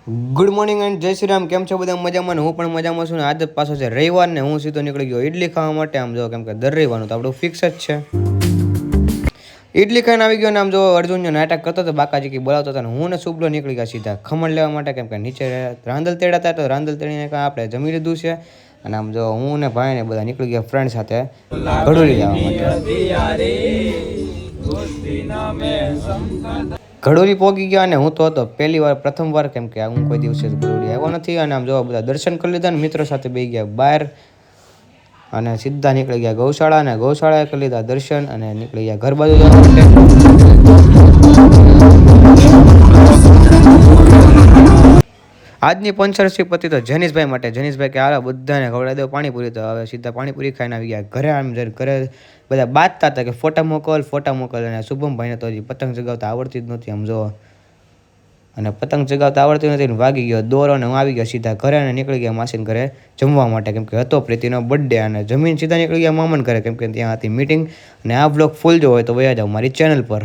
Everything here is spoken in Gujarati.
ગુડ મોર્નિંગ એન્ડ જય શ્રી રામ. કેમ છો બધા? મજામાં ને? હું પણ મજામાં છું. ને આજ પાછો છે રવિવાર ને હું સીધો નીકળી ગયો ઇડલી ખાવા માટે. આમ જો કેમ કે દર રવિવારનું તો આપણું ફિક્સ જ છે. ઇડલી ખાઈને આવી ગયો ને આમ જો અર્જુનને નાટક કરતો હતો, બાકાજી બોલાવતો હતો ને હું ને શુભલો નીકળી ગયા સીધા ખમણ લેવા માટે. કેમ કે નીચે રાંદલ તેડાતા તો રાંદલ તેડીને આપણે જમી લીધું છે. અને આમ જો હું ને ભાઈ ને બધા નીકળી ગયા ફ્રેન્ડ સાથે ઘડોલી જવા માટે. ઘડોલી પહોંચી ગયા અને હું તો હતો પ્રથમ વાર, કેમ કે હું કોઈ દિવસે ઘડોલી આવ્યો નથી. અને આમ જોવા બધા દર્શન કરી લીધા ને મિત્રો સાથે બેસી ગયા બહાર અને સીધા નીકળી ગયા ગૌશાળા. અને ગૌશાળાએ કરી લીધા દર્શન અને નીકળી ગયા ઘર બાજુ જવા માટે. આજની પંચરસી પતિ તો જનીશભાઈ માટે. જનીશભાઈ કે હાલો બધાને ખવડાવી દો પાણીપુરી. તો હવે સીધા પાણીપુરી ખાઈને આવી ગયા ઘરે. આમ ઘરે બધા બાતતા હતા કે ફોટા મોકલ. અને શુભમભાઈને તો હજી પતંગ ચગાવતા આવડતી જ નથી. આમ જો અને પતંગ ચગાવતા આવડતી નથી ને વાગી ગયો દોરો ને હું આવી ગયો સીધા ઘરે. અને નીકળી ગયા માસીને ઘરે જમવા માટે, કેમ કે હતો પ્રીતિનો બર્થડે. અને જમીન સીધા નીકળી ગયા મામાને ઘરે, કેમ કે ત્યાં હતી મીટિંગ. અને આ બ્લોગ ફૂલ જો હોય તો વયા જાઓ મારી ચેનલ પર.